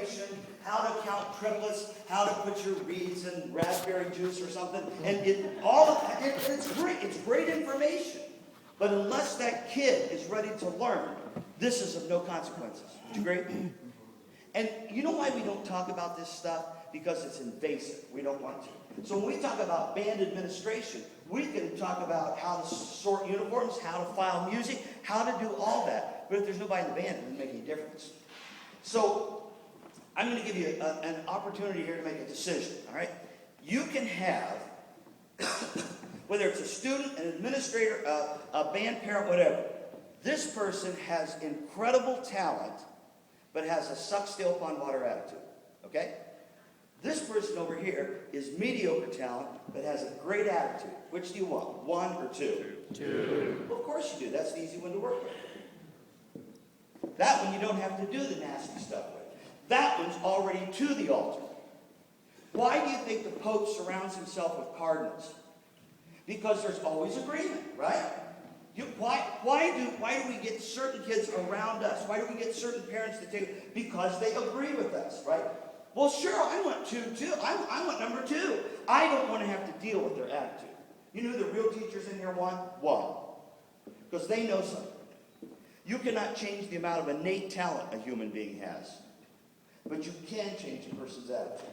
information, how to count triplets, how to put your reeds in raspberry juice or something, and it's great. It's great information. But unless that kid is ready to learn, this is of no consequences. Would you agree? And you know why we don't talk about this stuff? Because it's invasive. We don't want to. So when we talk about band administration, we can talk about how to sort uniforms, how to file music, how to do all that. But if there's nobody in the band, it doesn't make any difference. So I'm going to give you an opportunity here to make a decision, all right? You can have, whether it's a student, an administrator, a band parent, whatever, this person has incredible talent, but has a suck-stale-pond-water attitude, okay? This person over here is mediocre talent, but has a great attitude. Which do you want, 1 or 2? 2. Well, of course you do. That's the easy one to work with. That one you don't have to do the nasty stuff with. That one's already to the altar. Why do you think the Pope surrounds himself with cardinals? Because there's always agreement, right? Why do we get certain kids around us? Why do we get certain parents to take? Because they agree with us, right? Well, sure, I want 2 too. I want number 2. I don't want to have to deal with their attitude. You know who the real teachers in here want? 1. Because they know something. You cannot change the amount of innate talent a human being has. But you can change a person's attitude.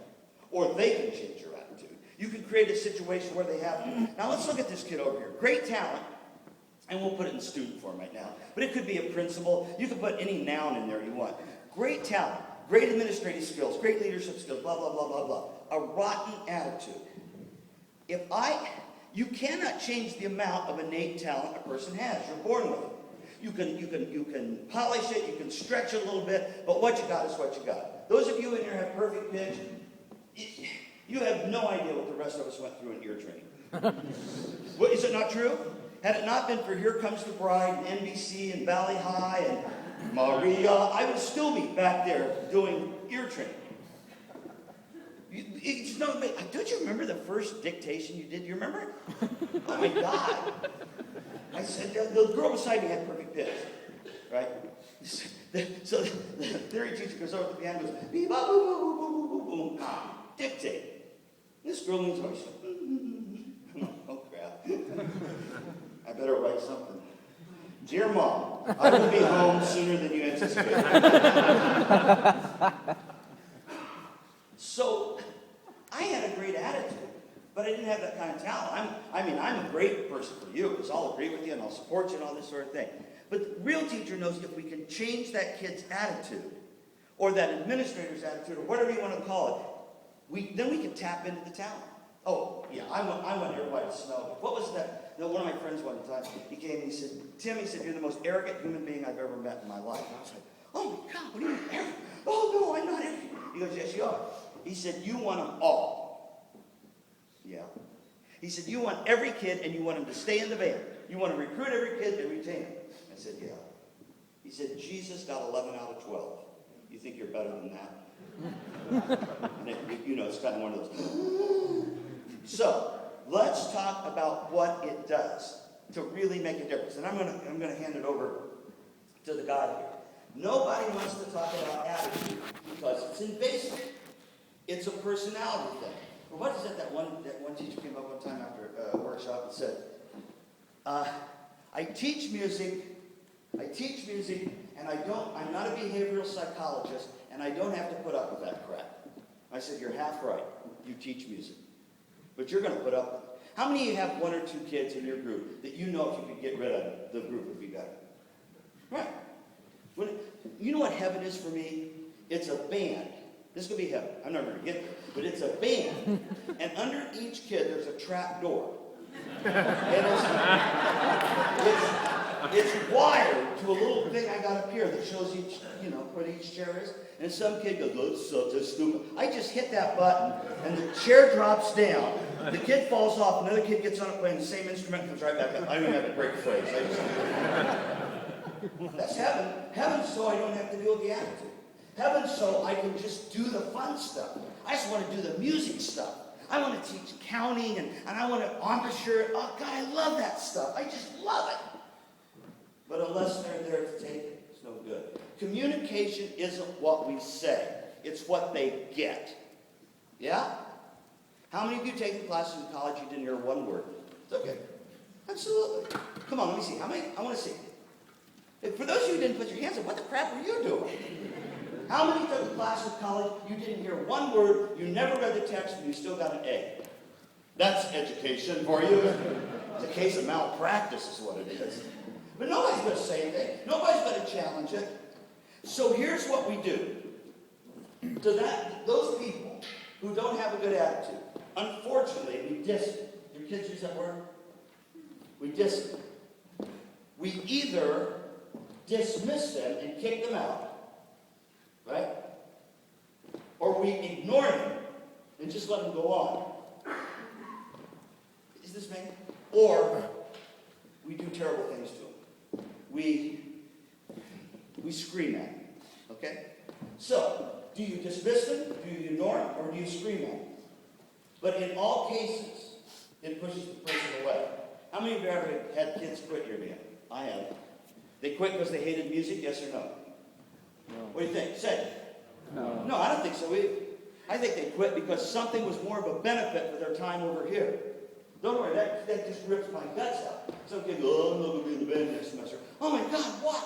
Or they can change your attitude. You can create a situation where they have to. Now let's look at this kid over here. Great talent. And we'll put it in student form right now. But it could be a principal. You can put any noun in there you want. Great talent. Great administrative skills, great leadership skills, blah, blah, blah, blah, blah. A rotten attitude. You cannot change the amount of innate talent a person has. You're born with it. You can polish it, you can stretch it a little bit, but what you got is what you got. Those of you in here have perfect pitch. You have no idea what the rest of us went through in ear training. Well, is it not true? Had it not been for Here Comes the Bride and NBC and Valley High and Maria, I would still be back there doing ear training. Don't you remember the first dictation you did? Do you remember it? Oh my God. I said, the girl beside me had perfect pitch, right? So the theory teacher goes over to the piano and goes, bee, ba, boom, boom, boom, boom, boom, boom, dictate. This girl leans over, she's like, oh crap. I better write something. Dear Mom, I will be home sooner than you anticipate. So, I had a great attitude, but I didn't have that kind of talent. I'm a great person for you, because I'll agree with you and I'll support you and all this sort of thing. But the real teacher knows if we can change that kid's attitude, or that administrator's attitude, or whatever you want to call it, then we can tap into the talent. Oh, yeah, I want everybody to smell me. What was that? One of my friends one time, he came and he said, Tim, he said, you're the most arrogant human being I've ever met in my life. And I was like, oh my God, what do you mean arrogant? Oh no, I'm not arrogant. He goes, yes, you are. He said, you want them all. Yeah. He said, you want every kid and you want them to stay in the band. You want to recruit every kid and retain them. I said, yeah. He said, Jesus got 11 out of 12. You think you're better than that? And it's kind of one of those. So, let's talk about what it does to really make a difference. And I'm going to hand it over to the guy here. Nobody wants to talk about attitude because it's invasive. It's a personality thing. Or what is it that one teacher came up one time after a workshop and said, I teach music, and I'm not a behavioral psychologist, and I don't have to put up with that crap. I said, you're half right. You teach music. But you're going to put up with it. How many of you have 1 or 2 kids in your group that you know if you could get rid of them, the group would be better? Right. You know what heaven is for me? It's a band. This could be heaven. I'm never going to get there. But it's a band. And under each kid, there's a trap door. And it's wired to a little thing I got up here that shows each, what each chair is. And some kid goes, oh, this is so stupid. I just hit that button, and the chair drops down. The kid falls off. Another kid gets on it playing the same instrument and comes right back up. I don't even have to break the phrase. That's heaven. Heaven's so I don't have to deal with the attitude. Heaven's so I can just do the fun stuff. I just want to do the music stuff. I want to teach counting, and I want to embouchure. Oh, God, I love that stuff. I just love it. But unless they're there to take it, it's no good. Communication isn't what we say. It's what they get. Yeah? How many of you taken classes in college you didn't hear one word? It's okay. Absolutely. Come on, let me see. How many? I want to see. For those of you who didn't put your hands up, what the crap are you doing? How many took a class in college, you didn't hear one word, you never read the text, and you still got an A? That's education for you. It's a case of malpractice is what it is. But nobody's going to say anything. Nobody's going to challenge it. So here's what we do. To those people who don't have a good attitude, unfortunately, we diss them. Your kids use that word? We diss them. We either dismiss them and kick them out, right? Or we ignore them and just let them go on. Is this me? Or we do terrible things to them. We scream at them, okay? So, do you dismiss them, do you ignore them, or do you scream at them? But in all cases, it pushes the person away. How many of you ever had kids quit your band? I have. They quit because they hated music, yes or no? No. What do you think? Say it. No. No, I don't think so either. I think they quit because something was more of a benefit for their time over here. Don't worry, that just rips my guts out. Some kid goes, oh, I'm not going to be in the band next semester. Oh my God, what?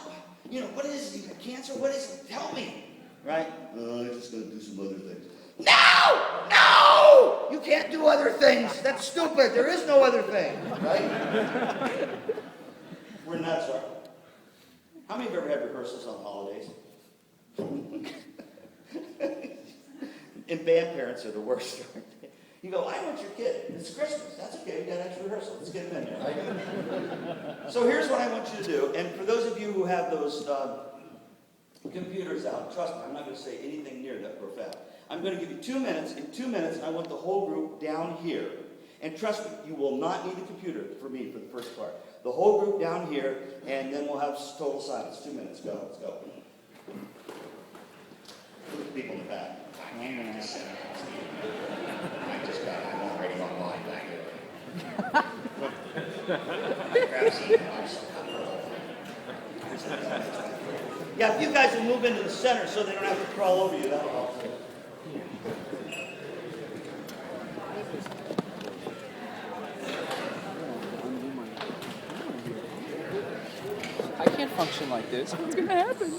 You know, what is it? You got cancer? What is it? Tell me. Right? I'm just going to do some other things. No! No! You can't do other things. That's stupid. There is no other thing. Right? We're nuts, right? How many of you ever had rehearsals on holidays? And band parents are the worst. You go, I want your kid. It's Christmas. That's okay. We got extra rehearsal. Let's get them in there. Right? So here's what I want you to do. And for those of you who have those computers out, trust me, I'm not going to say anything near that profound. I'm going to give you 2 minutes. In 2 minutes, I want the whole group down here. And trust me, you will not need a computer for me for the first part. The whole group down here, and then we'll have total silence. 2 minutes. Go. Let's go. Look at the people in the back. I just got it. I'm already online back here. Yeah, if you guys will move into the center so they don't have to crawl over you, that'll help. I can't function like this. What's going to happen?